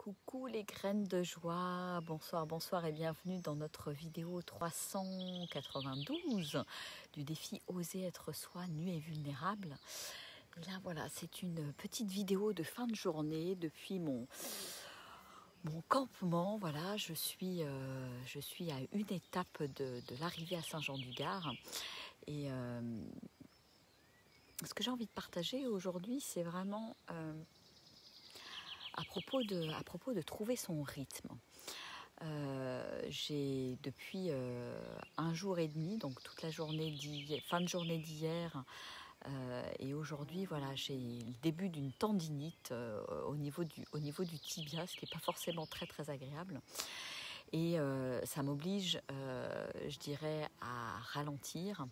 Coucou les graines de joie, bonsoir, bonsoir et bienvenue dans notre vidéo 392 du défi Oser être soi, nu et vulnérable. Et là voilà, c'est une petite vidéo de fin de journée depuis mon campement. Voilà, je suis à une étape de l'arrivée à Saint-Jean-du-Gard et ce que j'ai envie de partager aujourd'hui, c'est vraiment à propos de trouver son rythme. J'ai depuis un jour et demi, donc toute la journée fin de journée d'hier et aujourd'hui, voilà, j'ai le début d'une tendinite au niveau du tibia, ce qui n'est pas forcément très très agréable. Et ça m'oblige, je dirais, à ralentir.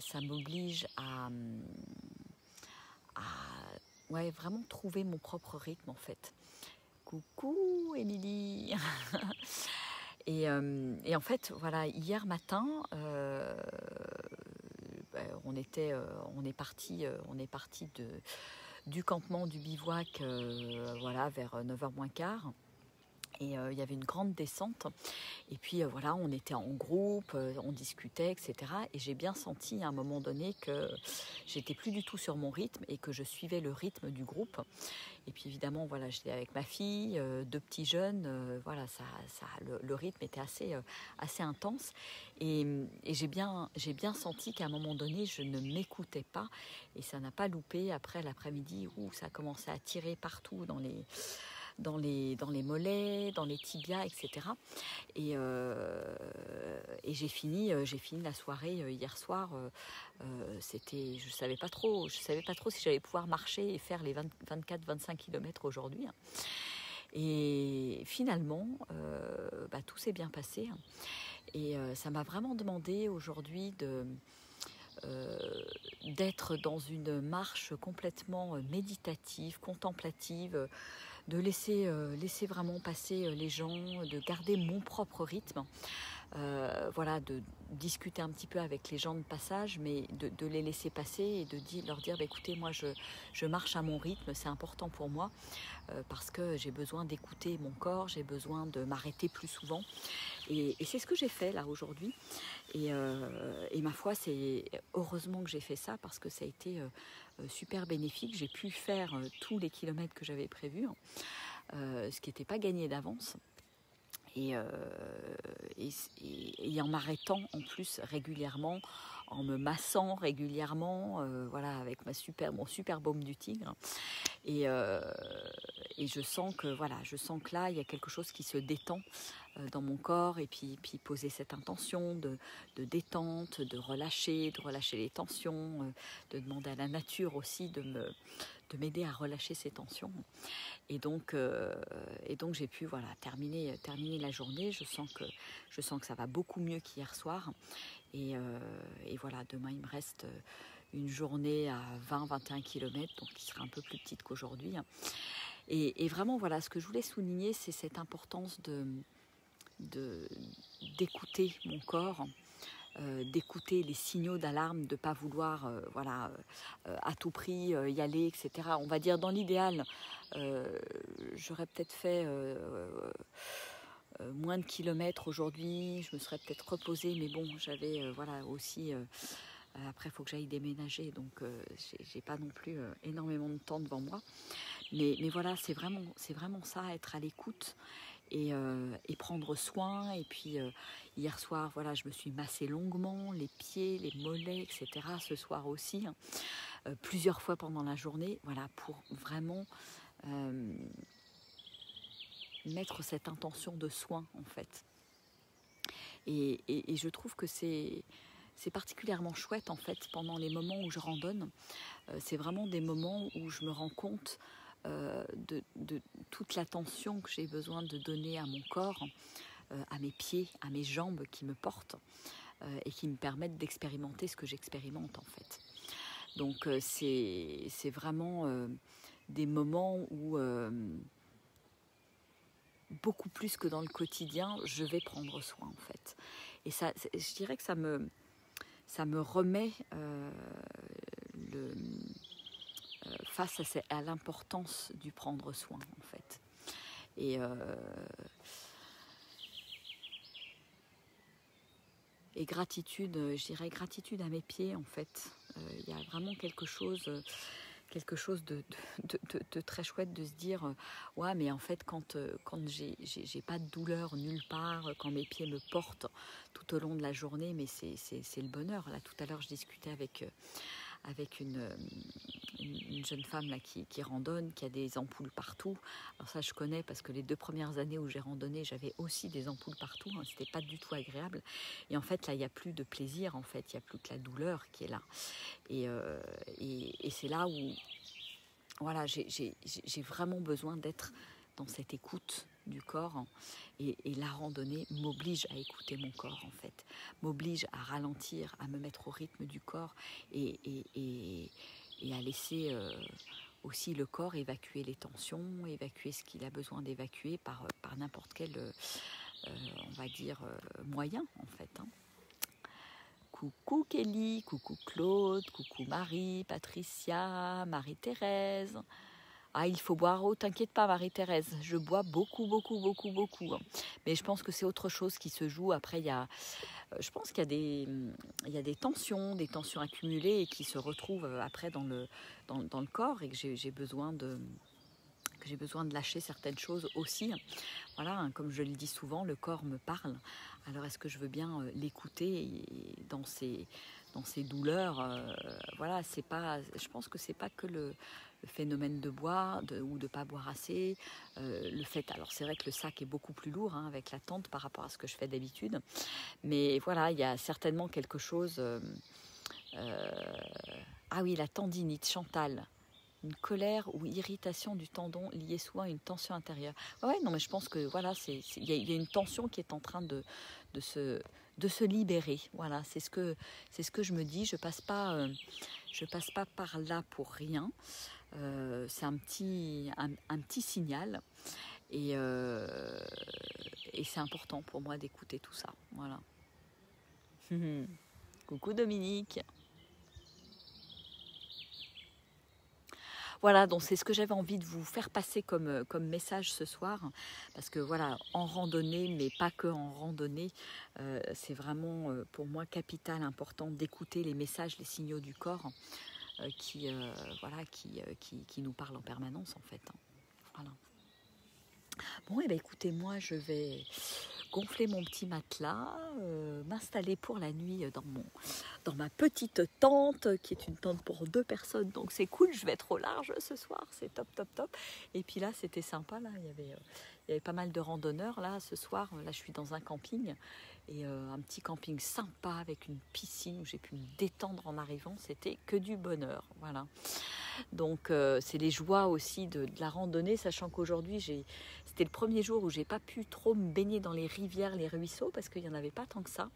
Ça m'oblige à ouais, vraiment trouver mon propre rythme en fait. Coucou Émilie. Et en fait, voilà, hier matin, on est parti du campement, du bivouac, voilà, vers 9h moins quart. Et il y avait une grande descente. Et puis voilà, on était en groupe, on discutait, etc. Et j'ai bien senti à un moment donné que j'étais plus du tout sur mon rythme et que je suivais le rythme du groupe. Et puis évidemment, voilà, j'étais avec ma fille, deux petits jeunes, voilà, le rythme était assez intense. Et j'ai bien senti qu'à un moment donné, je ne m'écoutais pas. Et ça n'a pas loupé après l'après-midi où ça a commencé à tirer partout dans les mollets, dans les tibias, etc. Et j'ai fini la soirée hier soir. Je savais pas trop si j'allais pouvoir marcher et faire les 24-25 km aujourd'hui. Et finalement, tout s'est bien passé. Et ça m'a vraiment demandé aujourd'hui d'être dans une marche complètement méditative, contemplative, de laisser vraiment passer les gens, de garder mon propre rythme, voilà, de discuter un petit peu avec les gens de passage, mais de les laisser passer et leur dire écoutez, moi je marche à mon rythme, c'est important pour moi, parce que j'ai besoin d'écouter mon corps, j'ai besoin de m'arrêter plus souvent. Et c'est ce que j'ai fait là aujourd'hui. Et ma foi, c'est heureusement que j'ai fait ça parce que ça a été super bénéfique. J'ai pu faire tous les kilomètres que j'avais prévus, ce qui n'était pas gagné d'avance. Et en m'arrêtant en plus régulièrement, en me massant régulièrement, voilà, avec mon super baume du tigre. Et je sens que là, il y a quelque chose qui se détend dans mon corps, et puis poser cette intention de détente, de relâcher les tensions, de demander à la nature aussi de m'aider à relâcher ces tensions. Et donc j'ai pu terminer la journée. Je sens que ça va beaucoup mieux qu'hier soir. Et voilà, demain il me reste une journée à 20-21 km, donc qui sera un peu plus petite qu'aujourd'hui. Et vraiment, voilà, ce que je voulais souligner, c'est cette importance d'écouter mon corps, d'écouter les signaux d'alarme, de ne pas vouloir à tout prix y aller, etc. On va dire dans l'idéal, j'aurais peut-être fait moins de kilomètres aujourd'hui, je me serais peut-être reposée, mais bon, j'avais aussi... après, il faut que j'aille déménager, donc j'ai pas non plus énormément de temps devant moi. Mais voilà, c'est vraiment ça, être à l'écoute et prendre soin. Et puis hier soir, voilà, je me suis massée longuement, les pieds, les mollets, etc. Ce soir aussi, plusieurs fois pendant la journée, voilà, pour vraiment mettre cette intention de soin en fait. Et je trouve que c'est particulièrement chouette en fait pendant les moments où je randonne. C'est vraiment des moments où je me rends compte de toute l'attention que j'ai besoin de donner à mon corps, à mes pieds, à mes jambes qui me portent et qui me permettent d'expérimenter ce que j'expérimente en fait. Donc c'est vraiment des moments où beaucoup plus que dans le quotidien, je vais prendre soin en fait. Et ça, je dirais que ça me remet face à l'importance du prendre soin en fait. Et, et gratitude, je dirais gratitude à mes pieds en fait. Il y a vraiment quelque chose de très chouette de se dire ouais, mais en fait quand j'ai pas de douleur nulle part, quand mes pieds me portent tout au long de la journée, mais c'est le bonheur. Là tout à l'heure je discutais avec une jeune femme là, qui randonne, qui a des ampoules partout. Alors ça je connais parce que les 2 premières années où j'ai randonné, j'avais aussi des ampoules partout, hein, c'était pas du tout agréable. Et en fait là il n'y a plus de plaisir, en fait, il n'y a plus que la douleur qui est là. Et c'est là où voilà, j'ai vraiment besoin d'être dans cette écoute du corps, hein. Et la randonnée m'oblige à écouter mon corps en fait, m'oblige à ralentir, à me mettre au rythme du corps et à laisser aussi le corps évacuer les tensions, évacuer ce qu'il a besoin d'évacuer par n'importe quel, on va dire, moyen en fait, hein. Coucou Kelly, coucou Claude, coucou Marie, Patricia, Marie-Thérèse. Ah, il faut boire, oh, t'inquiète pas Marie-Thérèse, je bois beaucoup, beaucoup, beaucoup, beaucoup, hein. Mais je pense que c'est autre chose qui se joue. Après, je pense qu'il y a des tensions accumulées et qui se retrouvent après dans le corps et que j'ai besoin de lâcher certaines choses aussi. Voilà, hein, comme je le dis souvent, le corps me parle. Alors est-ce que je veux bien l'écouter dans ses douleurs, voilà, c'est pas, je pense que c'est pas que le phénomène de boire ou de pas boire assez, le fait, alors c'est vrai que le sac est beaucoup plus lourd, hein, avec la tente par rapport à ce que je fais d'habitude, mais voilà, il y a certainement quelque chose. Ah oui, la tendinite, Chantal. Une colère ou irritation du tendon liée souvent à une tension intérieure. Ouais, non, mais je pense que voilà, il y a une tension qui est en train de se libérer. Voilà, c'est ce que je me dis. Je passe pas par là pour rien. C'est un petit signal et c'est important pour moi d'écouter tout ça. Voilà. Coucou Dominique. Voilà, donc c'est ce que j'avais envie de vous faire passer comme message ce soir, parce que voilà, en randonnée, mais pas que en randonnée, c'est vraiment pour moi capital, important d'écouter les messages, les signaux du corps voilà, qui nous parlent en permanence en fait, hein. Voilà. Bon, et bien écoutez, moi je vais gonfler mon petit matelas, m'installer pour la nuit dans ma petite tente, qui est une tente pour 2 personnes, donc c'est cool, je vais être au large ce soir, c'est top, top, top. Et puis là, c'était sympa, là, il y avait pas mal de randonneurs, là, ce soir, là, je suis dans un camping, et un petit camping sympa, avec une piscine où j'ai pu me détendre en arrivant, c'était que du bonheur, voilà. Donc c'est les joies aussi de la randonnée, sachant qu'aujourd'hui c'était le premier jour où j'ai pas pu trop me baigner dans les rivières, les ruisseaux, parce qu'il n'y en avait pas tant que ça.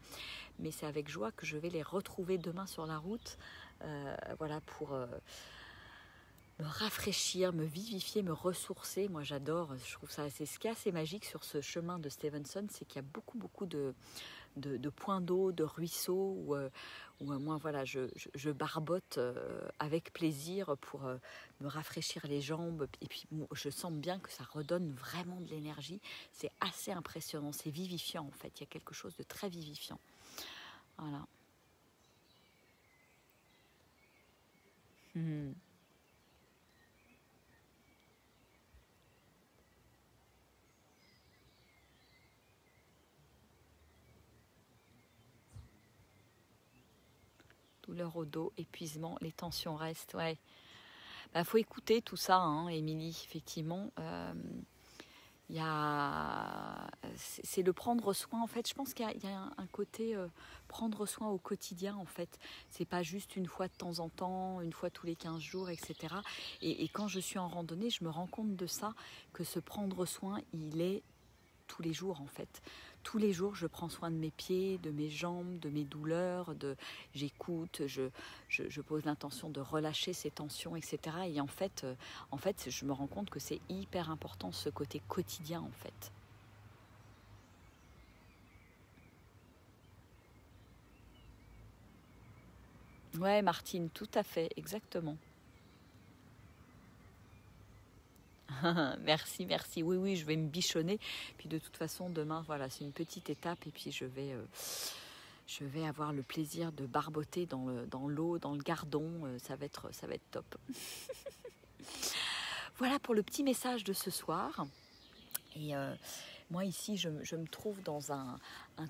Mais c'est avec joie que je vais les retrouver demain sur la route, voilà, pour me rafraîchir, me vivifier, me ressourcer. Moi j'adore, je trouve ça, c'est ce qui est assez magique sur ce chemin de Stevenson, c'est qu'il y a beaucoup, beaucoup de points d'eau, de ruisseaux, où moi voilà, je barbote avec plaisir pour me rafraîchir les jambes. Et puis je sens bien que ça redonne vraiment de l'énergie. C'est assez impressionnant, c'est vivifiant en fait. Il y a quelque chose de très vivifiant. Voilà. Douleur au dos, épuisement, les tensions restent. Ouais. Bah, faut écouter tout ça, hein, Émilie, effectivement. C'est le prendre soin, en fait. Je pense qu'il y a un côté prendre soin au quotidien, en fait. C'est pas juste une fois de temps en temps, une fois tous les 15 jours, etc. Et quand je suis en randonnée, je me rends compte de ça, que ce prendre soin, il est tous les jours, en fait. Tous les jours, je prends soin de mes pieds, de mes jambes, de mes douleurs, j'écoute, je pose l'intention de relâcher ces tensions, etc. Et en fait, je me rends compte que c'est hyper important, ce côté quotidien, en fait. Ouais, Martine, tout à fait, exactement. Merci, merci. Oui, oui, je vais me bichonner. Puis de toute façon, demain, voilà, c'est une petite étape. Et puis je vais avoir le plaisir de barboter dans l'eau, dans le gardon. Ça va être top. Voilà pour le petit message de ce soir. Et moi ici, je me trouve dans un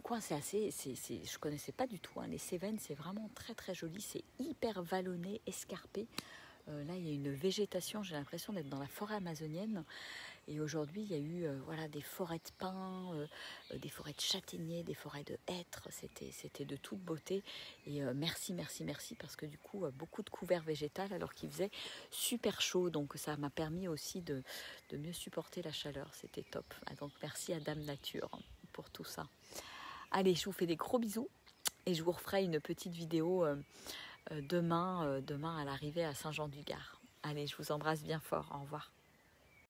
coin, je ne connaissais pas du tout. Hein. Les Cévennes, c'est vraiment très très joli. C'est hyper vallonné, escarpé. Là, il y a une végétation, j'ai l'impression d'être dans la forêt amazonienne. Et aujourd'hui, il y a eu voilà, des forêts de pins, des forêts de châtaigniers, des forêts de hêtres. C'était de toute beauté. Et merci, merci, merci, parce que du coup, beaucoup de couverts végétal alors qu'il faisait super chaud. Donc ça m'a permis aussi de mieux supporter la chaleur. C'était top. Donc merci à Dame Nature pour tout ça. Allez, je vous fais des gros bisous. Et je vous referai une petite vidéo demain à l'arrivée à Saint-Jean-du-Gard. Allez, je vous embrasse bien fort. Au revoir.